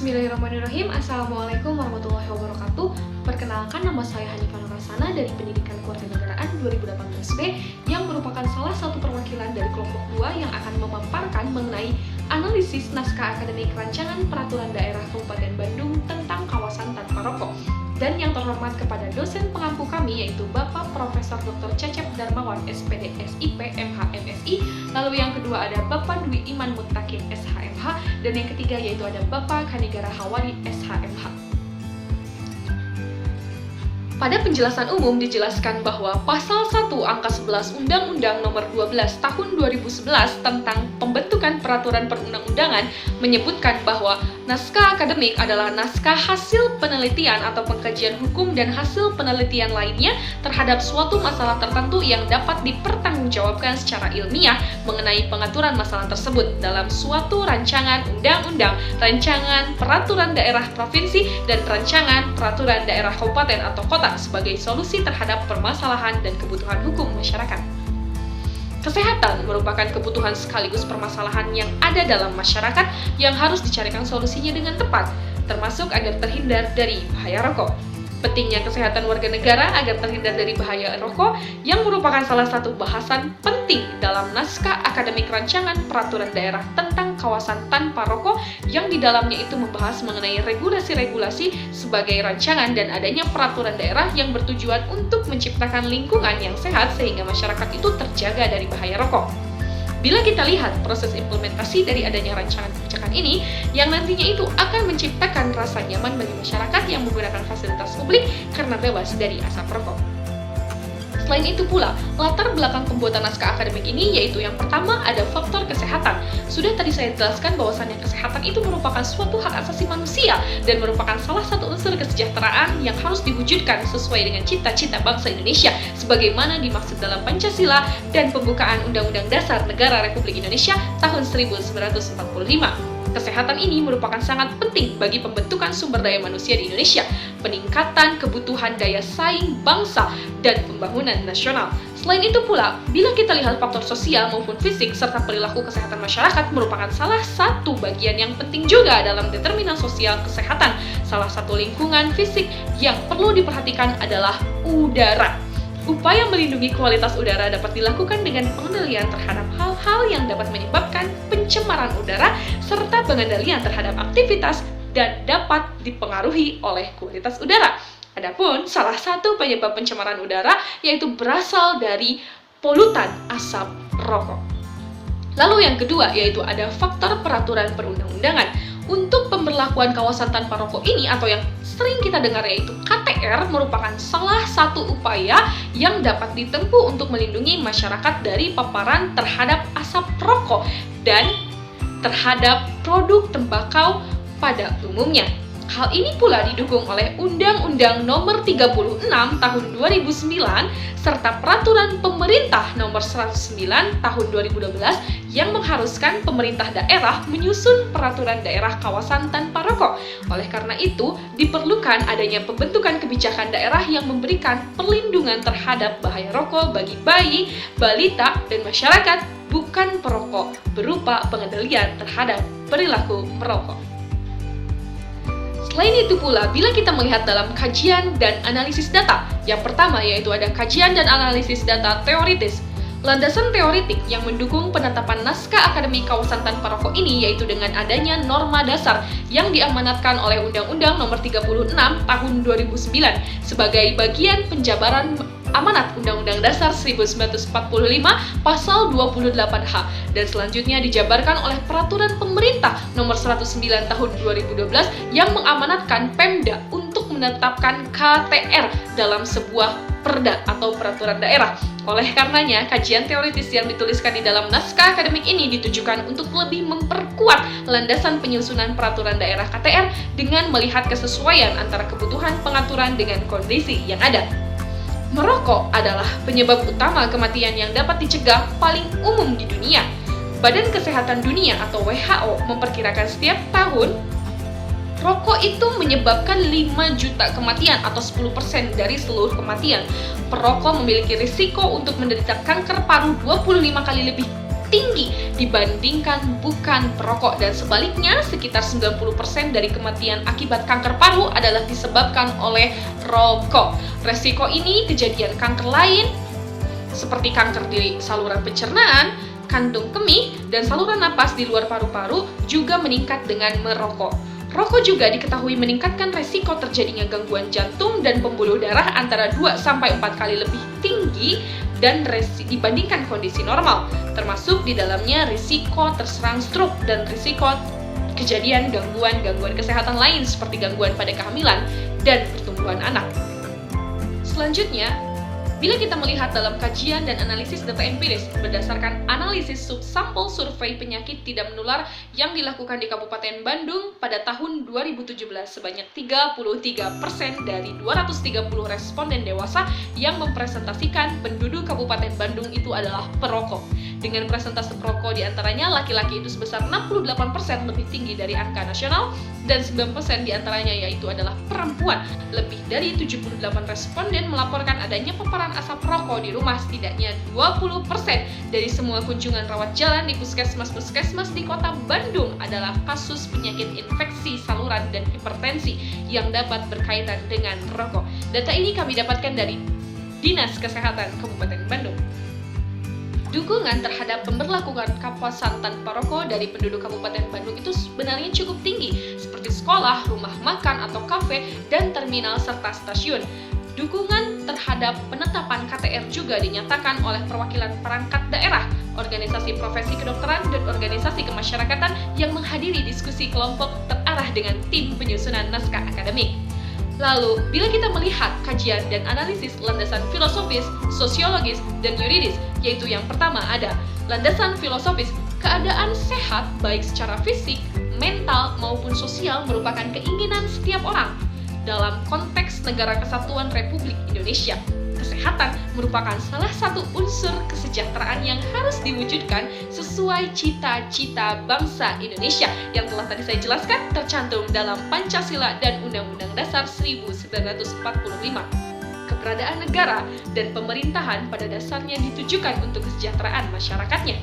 Bismillahirrahmanirrahim. Assalamualaikum warahmatullahi wabarakatuh. Perkenalkan, nama saya Hanifah Nurasana dari Pendidikan Kewarganegaraan 2018B yang merupakan salah satu perwakilan dari kelompok 2 yang akan memaparkan mengenai analisis naskah akademik rancangan peraturan daerah Kabupaten Bandung tentang kawasan tanpa rokok. Dan yang terhormat kepada dosen pengampu kami yaitu Bapak Profesor Dr. Cecep Darmawan SPD SIP MH MSI. Lalu yang kedua ada Bapak Dwi Iman Mutakin SHMH, dan yang ketiga yaitu ada Bapak Kanigara Hawari SHMH. Pada penjelasan umum dijelaskan bahwa Pasal 1 Angka 11 Undang-Undang Nomor 12 Tahun 2011 tentang pembentukan peraturan perundang-undangan menyebutkan bahwa naskah akademik adalah naskah hasil penelitian atau pengkajian hukum dan hasil penelitian lainnya terhadap suatu masalah tertentu yang dapat dipertanggungjawabkan secara ilmiah mengenai pengaturan masalah tersebut dalam suatu rancangan undang-undang, rancangan peraturan daerah provinsi, dan rancangan peraturan daerah kabupaten atau kota sebagai solusi terhadap permasalahan dan kebutuhan hukum masyarakat. Kesehatan merupakan kebutuhan sekaligus permasalahan yang ada dalam masyarakat yang harus dicarikan solusinya dengan tepat, termasuk agar terhindar dari bahaya rokok. Pentingnya kesehatan warga negara agar terhindar dari bahaya rokok yang merupakan salah satu bahasan penting dalam naskah akademik rancangan peraturan daerah tentang kawasan tanpa rokok yang di dalamnya itu membahas mengenai regulasi-regulasi sebagai rancangan dan adanya peraturan daerah yang bertujuan untuk menciptakan lingkungan yang sehat sehingga masyarakat itu terjaga dari bahaya rokok. Bila kita lihat proses implementasi dari adanya rancangan kebijakan ini, yang nantinya itu akan menciptakan rasa nyaman bagi masyarakat yang menggunakan fasilitas publik karena bebas dari asap rokok. Selain itu pula, latar belakang pembuatan naskah akademik ini yaitu yang pertama ada faktor kesehatan. Sudah tadi saya jelaskan bahwasannya kesehatan itu merupakan suatu hak asasi manusia dan merupakan salah satu unsur kesejahteraan yang harus diwujudkan sesuai dengan cita-cita bangsa Indonesia sebagaimana dimaksud dalam Pancasila dan pembukaan Undang-Undang Dasar Negara Republik Indonesia tahun 1945. Kesehatan ini merupakan sangat penting bagi pembentukan sumber daya manusia di Indonesia, peningkatan kebutuhan daya saing bangsa, dan pembangunan nasional. Selain itu pula, bila kita lihat faktor sosial maupun fisik serta perilaku kesehatan masyarakat merupakan salah satu bagian yang penting juga dalam determinan sosial kesehatan. Salah satu lingkungan fisik yang perlu diperhatikan adalah udara. Upaya melindungi kualitas udara dapat dilakukan dengan pengendalian terhadap hal-hal yang dapat menyebabkan pencemaran udara serta pengendalian terhadap aktivitas dan dapat dipengaruhi oleh kualitas udara. Adapun salah satu penyebab pencemaran udara yaitu berasal dari polutan asap rokok. Lalu yang kedua yaitu ada faktor peraturan perundang-undangan. Untuk pemberlakuan kawasan tanpa rokok ini atau yang sering kita dengar yaitu KTR merupakan salah satu upaya yang dapat ditempuh untuk melindungi masyarakat dari paparan terhadap asap rokok dan terhadap produk tembakau pada umumnya. Hal ini pula didukung oleh Undang-Undang Nomor 36 Tahun 2009 serta Peraturan Pemerintah Nomor 109 Tahun 2012 yang mengharuskan pemerintah daerah menyusun peraturan daerah kawasan tanpa rokok. Oleh karena itu, diperlukan adanya pembentukan kebijakan daerah yang memberikan perlindungan terhadap bahaya rokok bagi bayi, balita, dan masyarakat bukan perokok berupa pengendalian terhadap perilaku merokok. Selain itu pula, bila kita melihat dalam kajian dan analisis data, yang pertama yaitu ada kajian dan analisis data teoritis. Landasan teoritik yang mendukung penetapan naskah akademik kawasan tanpa rokok ini yaitu dengan adanya norma dasar yang diamanatkan oleh Undang-Undang Nomor 36 Tahun 2009 sebagai bagian penjabaran amanat Undang-Undang Dasar 1945 Pasal 28H dan selanjutnya dijabarkan oleh Peraturan Pemerintah Nomor 109 Tahun 2012 yang mengamanatkan Pemda untuk menetapkan KTR dalam sebuah perda atau peraturan daerah. Oleh karenanya, kajian teoritis yang dituliskan di dalam naskah akademik ini ditujukan untuk lebih memperkuat landasan penyusunan peraturan daerah KTR dengan melihat kesesuaian antara kebutuhan pengaturan dengan kondisi yang ada. Merokok adalah penyebab utama kematian yang dapat dicegah paling umum di dunia. Badan Kesehatan Dunia atau WHO memperkirakan setiap tahun rokok itu menyebabkan 5 juta kematian atau 10% dari seluruh kematian. Perokok memiliki risiko untuk menderita kanker paru 25 kali lebih tinggi dibandingkan bukan perokok, dan sebaliknya sekitar 90% dari kematian akibat kanker paru adalah disebabkan oleh rokok. Resiko ini kejadian kanker lain seperti kanker di saluran pencernaan, kandung kemih, dan saluran napas di luar paru-paru juga meningkat dengan merokok. Rokok juga diketahui meningkatkan resiko terjadinya gangguan jantung dan pembuluh darah antara 2-4 kali lebih tinggi dan dibandingkan kondisi normal, termasuk di dalamnya risiko terserang stroke dan risiko kejadian gangguan kesehatan lain seperti gangguan pada kehamilan dan pertumbuhan anak. Selanjutnya, bila kita melihat dalam kajian dan analisis data empiris berdasarkan analisis subsampel survei penyakit tidak menular yang dilakukan di Kabupaten Bandung pada tahun 2017, sebanyak 33% dari 230 responden dewasa yang mempresentasikan penduduk Kabupaten Bandung itu adalah perokok. Dengan presentase perokok diantaranya laki-laki itu sebesar 68% lebih tinggi dari angka nasional, dan 9% diantaranya yaitu adalah perempuan. Lebih dari 78 responden melaporkan adanya paparan asap rokok di rumah. Setidaknya 20% dari semua kunjungan rawat jalan di puskesmas di kota Bandung adalah kasus penyakit infeksi saluran dan hipertensi yang dapat berkaitan dengan rokok. Data ini kami dapatkan dari Dinas Kesehatan Kabupaten Bandung. Dukungan terhadap pemberlakuan kawasan tanpa rokok dari penduduk Kabupaten Bandung itu sebenarnya cukup tinggi, seperti sekolah, rumah makan atau kafe, dan terminal serta stasiun. Dukungan terhadap penetapan KTR juga dinyatakan oleh perwakilan perangkat daerah, organisasi profesi kedokteran, dan organisasi kemasyarakatan yang menghadiri diskusi kelompok terarah dengan tim penyusunan naskah akademik. Lalu, bila kita melihat kajian dan analisis landasan filosofis, sosiologis, dan yuridis, yaitu yang pertama ada landasan filosofis, keadaan sehat baik secara fisik, mental, maupun sosial merupakan keinginan setiap orang. Dalam konteks Negara Kesatuan Republik Indonesia, kesehatan merupakan salah satu unsur kesejahteraan yang harus diwujudkan sesuai cita-cita bangsa Indonesia yang telah tadi saya jelaskan tercantum dalam Pancasila dan Undang-Undang Dasar 1945. Keberadaan negara dan pemerintahan pada dasarnya ditujukan untuk kesejahteraan masyarakatnya.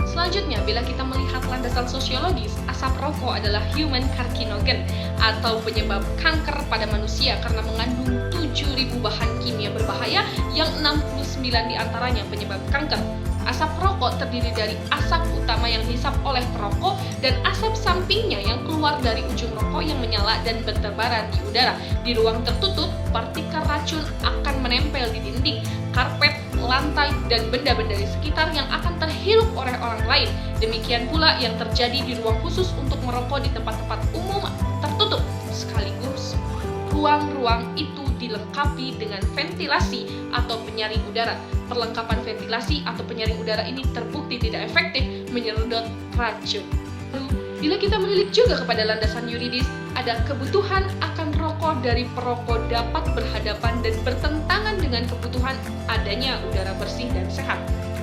Selanjutnya, bila kita melihat landasan sosiologis, asap rokok adalah human carcinogen atau penyebab kanker pada manusia karena mengandung 7.000 bahan kimia berbahaya yang 69 diantaranya penyebab kanker. Asap rokok terdiri dari asap utama yang dihisap oleh perokok dan asap sampingnya yang keluar dari ujung rokok yang menyala dan bertebaran di udara. Di ruang tertutup, partikel racun akan menempel di dinding, karpet, lantai, dan benda-benda di sekitar yang akan terhirup oleh orang lain. Demikian pula yang terjadi di ruang khusus untuk merokok di tempat-tempat umum tertutup. Sekaligus, ruang-ruang itu dilengkapi dengan ventilasi atau penyaring udara. Perlengkapan ventilasi atau penyaring udara ini terbukti tidak efektif menyedot racun. Bila kita menilik juga kepada landasan yuridis, ada kebutuhan akan rokok dari perokok dapat berhadapan dan bertentangan dengan kebutuhan adanya udara bersih dan sehat.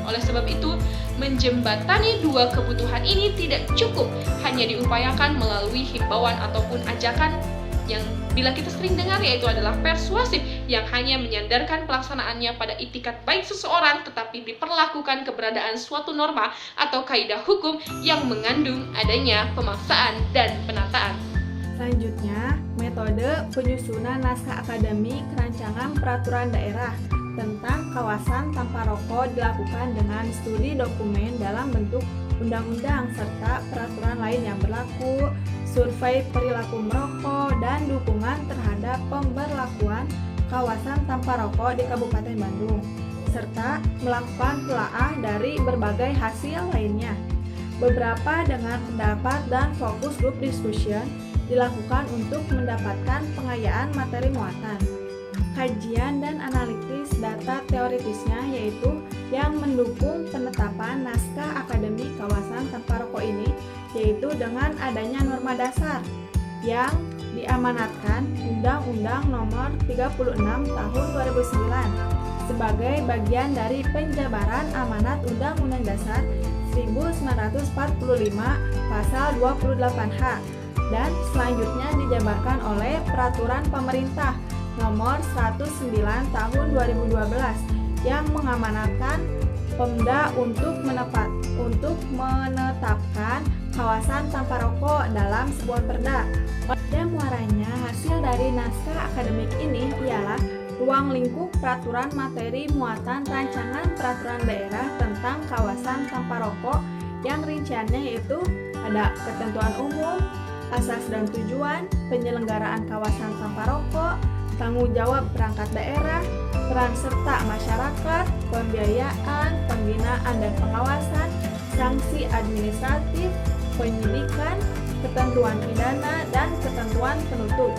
Oleh sebab itu, menjembatani dua kebutuhan ini tidak cukup hanya diupayakan melalui himbauan ataupun ajakan yang bila kita sering dengar, yaitu adalah persuasif yang hanya menyandarkan pelaksanaannya pada itikat baik seseorang, tetapi diperlakukan keberadaan suatu norma atau kaidah hukum yang mengandung adanya pemaksaan dan penataan. Selanjutnya, metode penyusunan naskah akademik rancangan peraturan daerah tentang kawasan tanpa rokok dilakukan dengan studi dokumen dalam bentuk undang-undang serta peraturan lain yang berlaku, survei perilaku merokok, dan dukungan terhadap pemberlakuan kawasan tanpa rokok di Kabupaten Bandung, serta melakukan telaah dari berbagai hasil lainnya. Beberapa dengan pendapat dan fokus group discussion dilakukan untuk mendapatkan pengayaan materi muatan. Kajian dan analisis data teoritisnya yaitu yang mendukung penetapan naskah akademik kawasan tanpa rokok ini, yaitu dengan adanya norma dasar yang diamanatkan Undang-Undang Nomor 36 Tahun 2009 sebagai bagian dari penjabaran amanat Undang-Undang Dasar 1945 Pasal 28H, dan selanjutnya dijabarkan oleh Peraturan Pemerintah Nomor 109 Tahun 2012 yang mengamanatkan Pemda untuk untuk menetapkan kawasan tanpa rokok dalam sebuah perda. Pada muaranya, hasil dari naskah akademik ini ialah ruang lingkup peraturan materi muatan rancangan peraturan daerah tentang kawasan tanpa rokok yang rinciannya yaitu ada ketentuan umum, asas dan tujuan, penyelenggaraan kawasan tanpa rokok, tanggung jawab perangkat daerah, peran serta masyarakat, pembiayaan, pembinaan dan pengawasan, sanksi administratif, penyidikan, ketentuan pidana, dan ketentuan penutup.